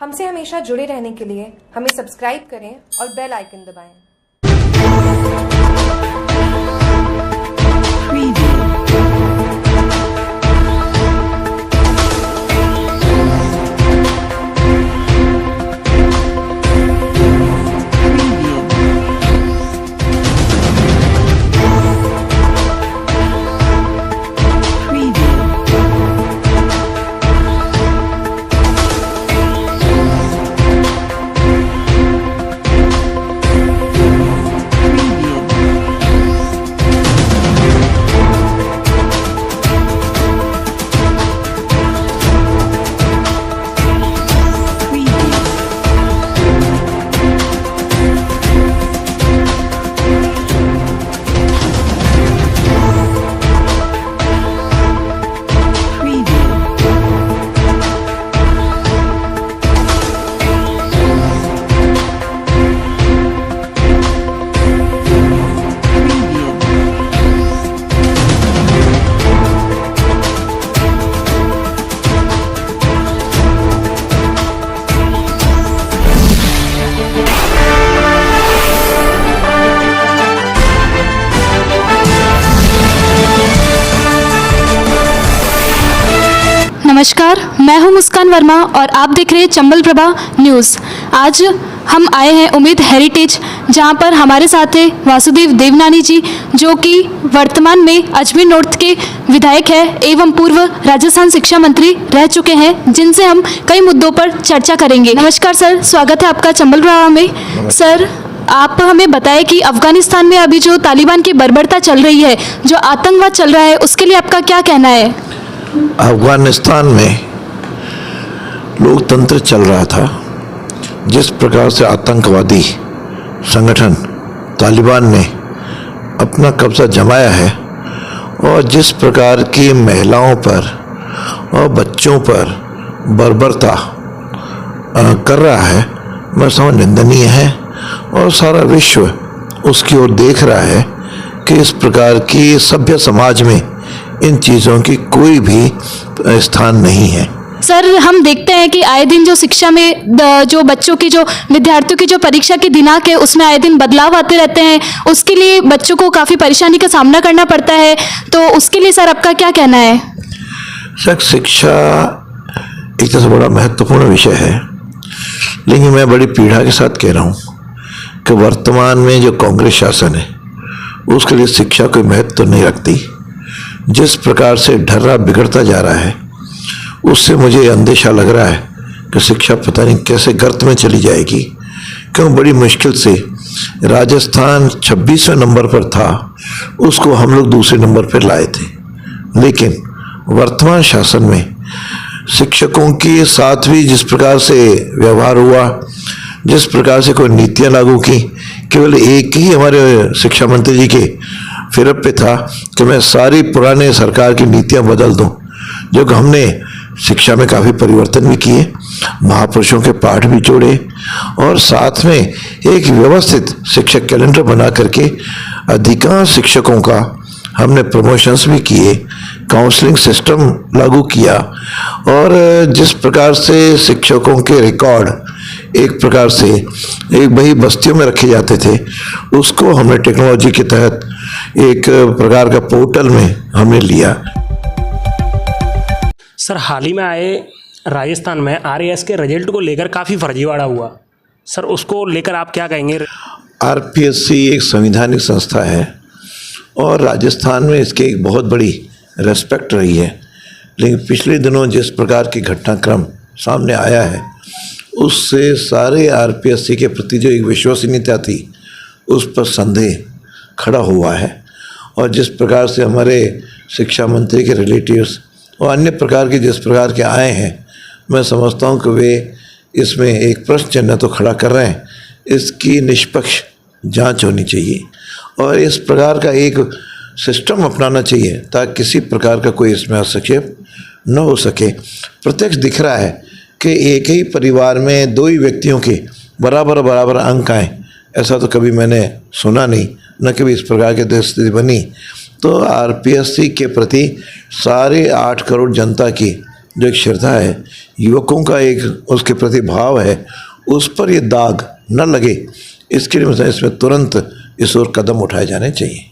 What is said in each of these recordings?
हमसे हमेशा जुड़े रहने के लिए हमें सब्सक्राइब करें और बेल आइकन दबाएं। नमस्कार, मैं हूं मुस्कान वर्मा और आप देख रहे हैं चंबल प्रभा न्यूज़। आज हम आए हैं उम्मीद हेरिटेज, जहां पर हमारे साथ है वासुदेव देवनानी जी, जो कि वर्तमान में अजमेर नॉर्थ के विधायक हैं एवं पूर्व राजस्थान शिक्षा मंत्री रह चुके हैं, जिनसे हम कई मुद्दों पर चर्चा करेंगे। नमस्कार सर, स्वागत है आपका चंबल प्रभा में। सर, आप हमें बताएं कि अफगानिस्तान में अभी जो तालिबान की बर्बरता चल रही है, जो आतंकवाद चल रहा है, उसके लिए आपका क्या कहना है? अफगानिस्तान में लोकतंत्र चल रहा था। जिस प्रकार से आतंकवादी संगठन तालिबान ने अपना कब्जा जमाया है और जिस प्रकार की महिलाओं पर और बच्चों पर बर्बरता कर रहा है, मैं समझ निंदनीय है और सारा विश्व उसकी ओर देख रहा है कि इस प्रकार की सभ्य समाज में इन चीज़ों की कोई भी स्थान नहीं है। सर, हम देखते हैं कि आए दिन जो शिक्षा में जो बच्चों की जो विद्यार्थियों की जो परीक्षा की दिनांक है, उसमें आए दिन बदलाव आते रहते हैं। उसके लिए बच्चों को काफ़ी परेशानी का सामना करना पड़ता है, तो उसके लिए सर आपका क्या कहना है? सर, शिक्षा एक तरह से बड़ा महत्वपूर्ण विषय है, लेकिन मैं बड़ी पीड़ा के साथ कह रहा हूँ कि वर्तमान में जो कांग्रेस शासन है उसके लिए शिक्षा कोई महत्व तो नहीं रखती। जिस प्रकार से ढर्रा बिगड़ता जा रहा है, उससे मुझे अंदेशा लग रहा है कि शिक्षा पता नहीं कैसे गर्त में चली जाएगी। क्यों बड़ी मुश्किल से राजस्थान 26वें नंबर पर था, उसको हम लोग दूसरे नंबर पर लाए थे। लेकिन वर्तमान शासन में शिक्षकों के साथ भी जिस प्रकार से व्यवहार हुआ, जिस प्रकार से कोई नीतियाँ लागू की, केवल एक ही हमारे शिक्षा मंत्री जी के फिरप पे था कि मैं सारी पुराने सरकार की नीतियां बदल दूं, जो कि हमने शिक्षा में काफ़ी परिवर्तन भी किए, महापुरुषों के पाठ भी जोड़े और साथ में एक व्यवस्थित शिक्षक कैलेंडर बना करके अधिकांश शिक्षकों का हमने प्रमोशंस भी किए, काउंसलिंग सिस्टम लागू किया और जिस प्रकार से शिक्षकों के रिकॉर्ड एक प्रकार से एक वही बस्तियों में रखे जाते थे, उसको हमने टेक्नोलॉजी के तहत एक प्रकार का पोर्टल में हमने लिया। सर, हाल ही में आए राजस्थान में आरएएस के रिजल्ट को लेकर काफ़ी फर्जीवाड़ा हुआ। सर, उसको लेकर आप क्या कहेंगे? आरपीएससी एक संवैधानिक संस्था है और राजस्थान में इसकी एक बहुत बड़ी रेस्पेक्ट रही है, लेकिन पिछले दिनों जिस प्रकार की घटनाक्रम सामने आया है, उससे सारे आरपीएससी के प्रति जो एक विश्वसनीयता थी, उस पर संदेह खड़ा हुआ है। और जिस प्रकार से हमारे शिक्षा मंत्री के रिलेटिव्स और अन्य प्रकार के जिस प्रकार के आए हैं, मैं समझता हूँ कि वे इसमें एक प्रश्न चिन्ह तो खड़ा कर रहे हैं। इसकी निष्पक्ष जांच होनी चाहिए और इस प्रकार का एक सिस्टम अपनाना चाहिए ताकि किसी प्रकार का कोई इसमें हस्तक्षेप न हो सके। प्रत्यक्ष दिख रहा है कि एक ही परिवार में दो ही व्यक्तियों के बराबर अंक आए, ऐसा तो कभी मैंने सुना नहीं, न कभी इस प्रकार की स्थिति बनी। तो आरपीएससी के प्रति सारे 8 करोड़ जनता की जो एक श्रद्धा है, युवकों का एक उसके प्रति भाव है, उस पर ये दाग न लगे, इसके लिए मतलब इसमें तुरंत इस ओर कदम उठाए जाने चाहिए।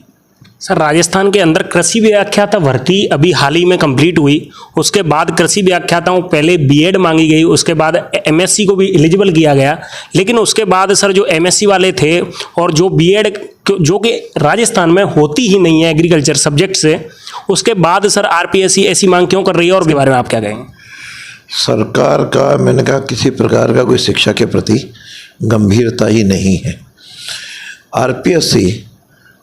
सर, राजस्थान के अंदर कृषि व्याख्याता भर्ती अभी हाल ही में कंप्लीट हुई, उसके बाद कृषि व्याख्याताओं पहले बीएड मांगी गई, उसके बाद एमएससी को भी एलिजिबल किया गया, लेकिन उसके बाद सर जो एमएससी वाले थे और जो बीएड जो कि राजस्थान में होती ही नहीं है एग्रीकल्चर सब्जेक्ट से, उसके बाद सर आरपीएससी ऐसी मांग क्यों कर रही है और उसके बारे में आप क्या कहेंगे? सरकार का, मैंने कहा, किसी प्रकार का कोई शिक्षा के प्रति गंभीरता ही नहीं है। आरपीएससी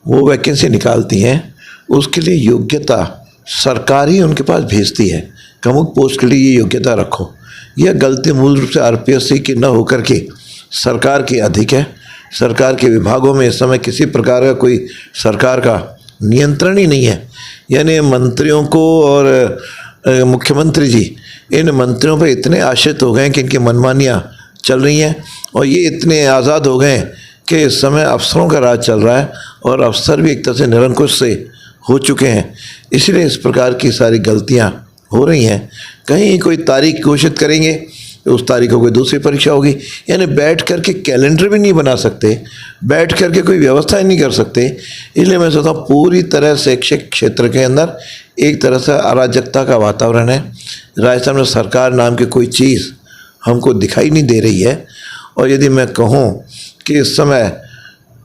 वो वैकेंसी निकालती हैं, उसके लिए योग्यता सरकार ही उनके पास भेजती है कि अमुक पोस्ट के लिए ये योग्यता रखो। यह गलती मूल रूप से आरपीएससी की न होकर के सरकार की अधिक है। सरकार के विभागों में इस समय किसी प्रकार का कोई सरकार का नियंत्रण ही नहीं है। यानी मंत्रियों को और मुख्यमंत्री जी इन मंत्रियों पर इतने आश्रित हो गए कि इनकी मनमानियाँ चल रही हैं, और ये इतने आज़ाद हो गए कि इस समय अफसरों का राज चल रहा है और अफसर भी एक तरह से निरंकुश से हो चुके हैं। इसलिए इस प्रकार की सारी गलतियां हो रही हैं। कहीं कोई तारीख घोषित करेंगे तो उस तारीख को कोई दूसरी परीक्षा होगी, यानी बैठ कर के कैलेंडर भी नहीं बना सकते, बैठ कर के कोई व्यवस्था ही नहीं कर सकते। इसलिए मैं सोचता हूँ पूरी तरह शैक्षिक क्षेत्र के अंदर एक तरह से अराजकता का वातावरण है। राजस्थान में सरकार नाम की कोई चीज़ हमको दिखाई नहीं दे रही है। और यदि मैं कहूँ कि इस समय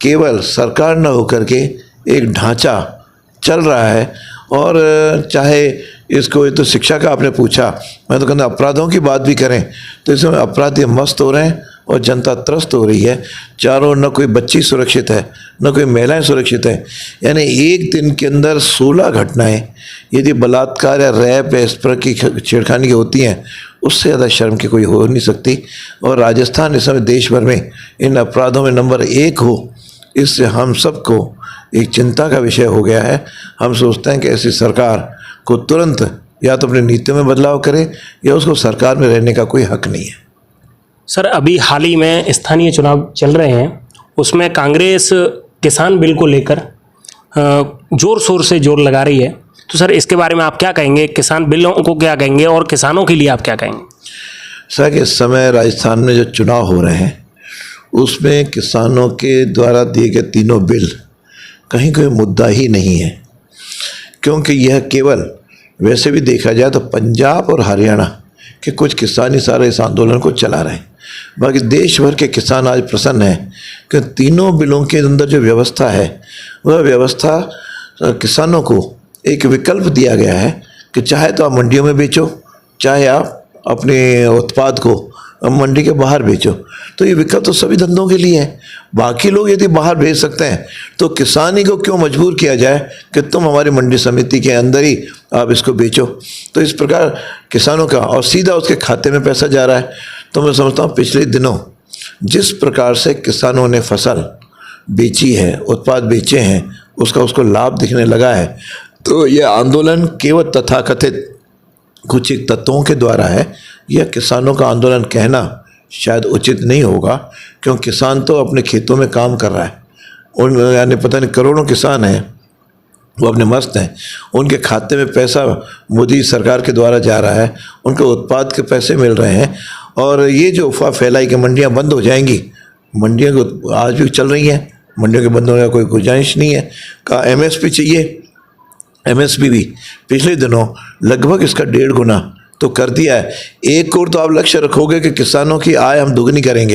केवल सरकार न होकर के एक ढांचा चल रहा है, और चाहे इसको, ये तो शिक्षा का आपने पूछा, मैं तो कहता अपराधों की बात भी करें तो इसमें अपराधी मस्त हो रहे हैं और जनता त्रस्त हो रही है। चारों, न कोई बच्ची सुरक्षित है, न कोई महिलाएं सुरक्षित है। यानी एक दिन के अंदर 16 घटनाएं यदि बलात्कार या रैप या इस पर की छेड़खानी की होती हैं, उससे ज़्यादा शर्म की कोई हो नहीं सकती। और राजस्थान इस समय देश भर में इन अपराधों में नंबर 1 हो, इससे हम सबको एक चिंता का विषय हो गया है। हम सोचते हैं कि ऐसी सरकार को तुरंत या तो अपनी नीतियों में बदलाव करे या उसको सरकार में रहने का कोई हक नहीं है। सर, अभी हाल ही में स्थानीय चुनाव चल रहे हैं, उसमें कांग्रेस किसान बिल को लेकर जोर शोर से जोर लगा रही है, तो सर इसके बारे में आप क्या कहेंगे? किसान बिलों को क्या कहेंगे और किसानों के लिए आप क्या कहेंगे? सर, इस समय राजस्थान में जो चुनाव हो रहे हैं उसमें किसानों के द्वारा दिए गए तीनों बिल कहीं कोई मुद्दा ही नहीं है, क्योंकि यह केवल, वैसे भी देखा जाए तो पंजाब और हरियाणा के कुछ किसान ही सारे इस आंदोलन को चला रहे हैं। बाकी देश भर के किसान आज प्रसन्न हैं कि तीनों बिलों के अंदर जो व्यवस्था है वह व्यवस्था किसानों को एक विकल्प दिया गया है कि चाहे तो आप मंडियों में बेचो, चाहे आप अपने उत्पाद को मंडी के बाहर बेचो। तो ये विकल्प तो सभी धंधों के लिए है। बाकी लोग यदि बाहर भेज सकते हैं तो किसानी को क्यों मजबूर किया जाए कि तुम हमारी मंडी समिति के अंदर ही आप इसको बेचो। तो इस प्रकार किसानों का और सीधा उसके खाते में पैसा जा रहा है। तो मैं समझता हूँ पिछले दिनों जिस प्रकार से किसानों ने फसल बेची है, उत्पाद बेचे हैं, उसको लाभ दिखने लगा है। तो यह आंदोलन केवल तथाकथित कुछ एक तत्वों के द्वारा है। यह किसानों का आंदोलन कहना शायद उचित नहीं होगा, क्योंकि किसान तो अपने खेतों में काम कर रहा है। उन यानी पता नहीं करोड़ों किसान हैं, वो अपने मस्त हैं, उनके खाते में पैसा मोदी सरकार के द्वारा जा रहा है, उनके उत्पाद के पैसे मिल रहे हैं। और ये जो अफवाह फैलाई कि मंडियाँ बंद हो जाएंगी, मंडियाँ को आज भी चल रही हैं, मंडियों के बंद होने का कोई गुंजाइश नहीं है। कहा एमएसपी चाहिए, एमएसपी भी पिछले दिनों लगभग इसका 1.5 गुना तो कर दिया है। एक और तो आप लक्ष्य रखोगे कि किसानों की आय हम दुगनी करेंगे,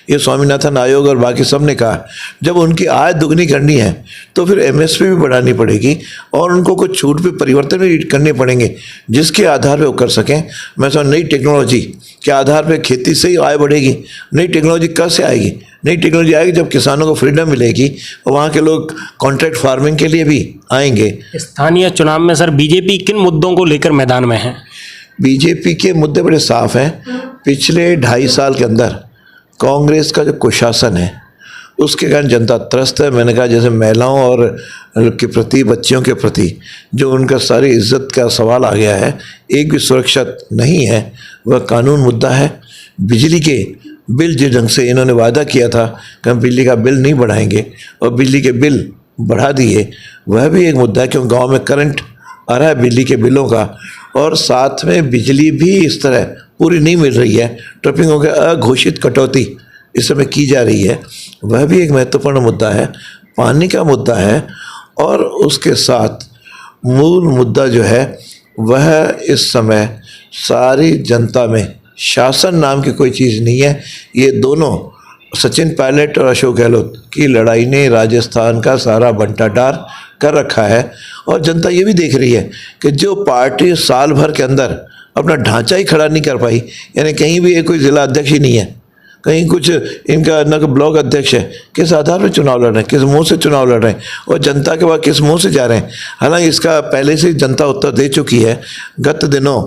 ये स्वामीनाथन आयोग और बाकी सब ने कहा। जब उनकी आय दुगनी करनी है तो फिर एमएसपी भी बढ़ानी पड़ेगी और उनको कुछ छूट पे परिवर्तन भी करने पड़ेंगे, जिसके आधार पे वो कर सकें। मैं समझ नई टेक्नोलॉजी के आधार पे खेती से ही आय बढ़ेगी। नई टेक्नोलॉजी कब से आएगी? नई टेक्नोलॉजी आएगी जब किसानों को फ्रीडम मिलेगी और वहाँ के लोग कॉन्ट्रैक्ट फार्मिंग के लिए भी आएंगे। स्थानीय चुनाव में सर बीजेपी किन मुद्दों को लेकर मैदान में है? बीजेपी के मुद्दे बड़े साफ हैं। पिछले 2.5 साल के अंदर कांग्रेस का जो कुशासन है उसके कारण जनता त्रस्त है। मैंने कहा जैसे महिलाओं और के प्रति, बच्चियों के प्रति जो उनका सारी इज्जत का सवाल आ गया है, एक भी सुरक्षा नहीं है। वह कानून मुद्दा है। बिजली के बिल जिस ढंग से इन्होंने वादा किया था कि हम बिजली का बिल नहीं बढ़ाएंगे और बिजली के बिल बढ़ा दिए, वह भी एक मुद्दा है, क्योंकि गाँव में करंट आ रहा है बिजली के बिलों का, और साथ में बिजली भी इस तरह पूरी नहीं मिल रही है, ट्रिपिंग के अघोषित कटौती इस समय की जा रही है, वह भी एक महत्वपूर्ण मुद्दा है। पानी का मुद्दा है, और उसके साथ मूल मुद्दा जो है वह इस समय सारी जनता में शासन नाम की कोई चीज़ नहीं है। ये दोनों सचिन पायलट और अशोक गहलोत की लड़ाई ने राजस्थान का सारा बंटाढार कर रखा है, और जनता ये भी देख रही है कि जो पार्टी साल भर के अंदर अपना ढांचा ही खड़ा नहीं कर पाई, यानी कहीं भी कोई ज़िला अध्यक्ष ही नहीं है, कहीं कुछ इनका न ब्लॉक अध्यक्ष है, किस आधार पर चुनाव लड़ रहे हैं, किस मुंह से चुनाव लड़ रहे हैं, और जनता के बाद किस मुंह से जा रहे हैं। हालांकि इसका पहले से जनता उत्तर दे चुकी है। गत दिनों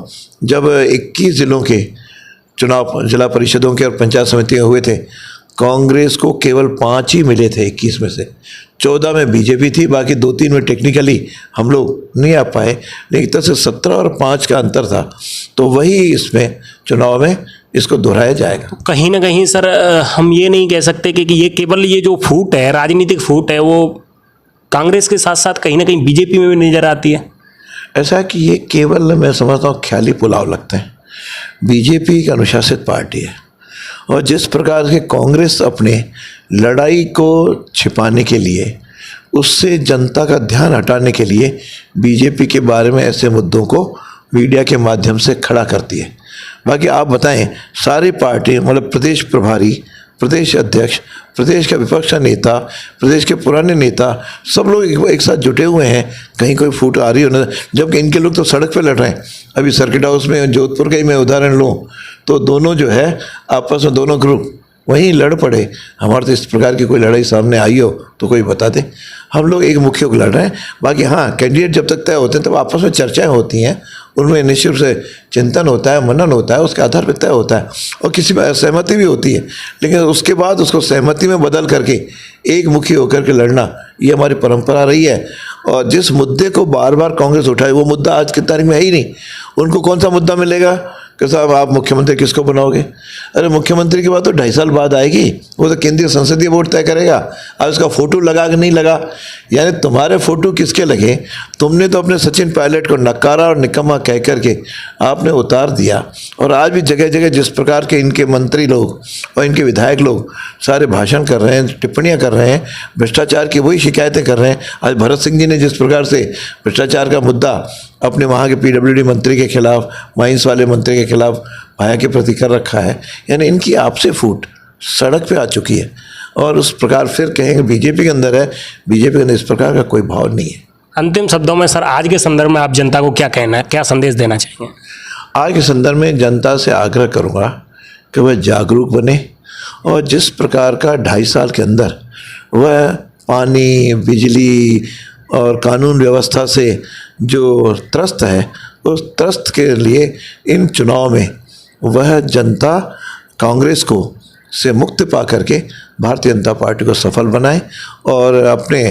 जब 21 ज़िलों के चुनाव जिला परिषदों के और पंचायत समितियाँ हुए थे, कांग्रेस को केवल 5 ही मिले थे 21 में से। 14 में बीजेपी थी, बाकी 2-3 में टेक्निकली हम लोग नहीं आ पाए, लेकिन तरह से 17 और 5 का अंतर था। तो वही इसमें चुनाव में इसको दोहराया जाएगा। कहीं ना कहीं सर हम ये नहीं कह सकते कि ये केवल ये जो फूट है, राजनीतिक फूट है, वो कांग्रेस के साथ साथ कहीं ना कहीं बीजेपी में भी नजर आती है। ऐसा है कि ये केवल मैं समझता हूँ ख्याली पुलाव लगते हैं। बीजेपी एक अनुशासित पार्टी है, और जिस प्रकार से कांग्रेस अपने लड़ाई को छिपाने के लिए, उससे जनता का ध्यान हटाने के लिए बीजेपी के बारे में ऐसे मुद्दों को मीडिया के माध्यम से खड़ा करती है। बाकी आप बताएं, सारी पार्टी मतलब प्रदेश प्रभारी, प्रदेश अध्यक्ष, प्रदेश का विपक्ष का नेता, प्रदेश के पुराने नेता, सब लोग एक साथ जुटे हुए हैं, कहीं कोई फूट आ रही हो ना, जबकि इनके लोग तो सड़क पे लड़ रहे हैं। अभी सर्किट हाउस में जोधपुर का ही मैं उदाहरण लूँ तो दोनों जो है आपस में दोनों ग्रुप वहीं लड़ पड़े। हमारे तो इस प्रकार की कोई लड़ाई सामने आई हो तो कोई बता दे। हम लोग एक मुख्य को लड़ रहे हैं। बाकी हाँ, कैंडिडेट जब तक तय होते हैं तब आपस में चर्चाएं होती हैं, उनमें निश्चित से चिंतन होता है, मनन होता है, उसके आधार पर तय होता है, और किसी में सहमति भी होती है, लेकिन उसके बाद उसको सहमति में बदल करके एक मुखी होकर के लड़ना, ये हमारी परंपरा रही है। और जिस मुद्दे को बार बार कांग्रेस उठाए, वो मुद्दा आज की तारीख में है ही नहीं। उनको कौन सा मुद्दा मिलेगा कि साहब आप मुख्यमंत्री किसको बनाओगे? अरे मुख्यमंत्री की बात तो 2.5 साल बाद आएगी, वो तो केंद्रीय संसदीय बोर्ड तय करेगा। अब उसका फोटो लगा कि नहीं लगा, यानी तुम्हारे फोटो किसके लगे? तुमने तो अपने सचिन पायलट को नकारा और निकम्मा कह करके आपने उतार दिया। और आज भी जगह जगह जिस प्रकार के इनके मंत्री लोग और इनके विधायक लोग सारे भाषण कर रहे हैं, टिप्पणियाँ कर रहे हैं, भ्रष्टाचार की वही शिकायतें कर रहे हैं। आज भरत सिंह जी ने जिस प्रकार से भ्रष्टाचार का मुद्दा अपने वहाँ के PWD मंत्री के खिलाफ, माइंस वाले मंत्री के खिलाफ भाया के प्रति कर रखा है, यानी इनकी आपसे फूट सड़क पे आ चुकी है। और उस प्रकार फिर कहेंगे बीजेपी के अंदर है, बीजेपी के अंदर इस प्रकार का कोई भाव नहीं है। अंतिम शब्दों में सर आज के संदर्भ में आप जनता को क्या कहना है, क्या संदेश देना चाहिए? आज के संदर्भ में जनता से आग्रह करूँगा कि वह जागरूक बने, और जिस प्रकार का 2.5 साल के अंदर वह पानी, बिजली और कानून व्यवस्था से जो त्रस्त है, उस त्रस्त के लिए इन चुनाव में वह जनता कांग्रेस को से मुक्ति पा करके भारतीय जनता पार्टी को सफल बनाए, और अपने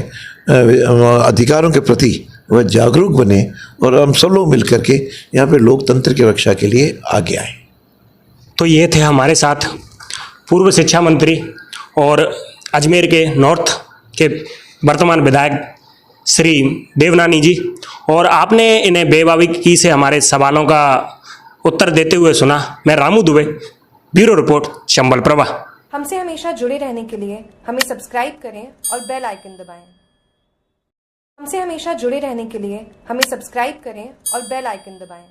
अधिकारों के प्रति वह जागरूक बने, और हम सब लोग मिलकर के यहाँ पे लोकतंत्र की रक्षा के लिए आगे आए। तो ये थे हमारे साथ पूर्व शिक्षा मंत्री और अजमेर के नॉर्थ के वर्तमान विधायक श्री देवनानी जी, और आपने इन्हें बेबाकी से हमारे सवालों का उत्तर देते हुए सुना। मैं रामू दुबे, ब्यूरो रिपोर्ट, चंबल प्रभा। हमसे हमेशा जुड़े रहने के लिए हमें सब्सक्राइब करें और बेल आइकन दबाएं। हमसे हमेशा जुड़े रहने के लिए हमें सब्सक्राइब करें और बेल आइकन दबाएं।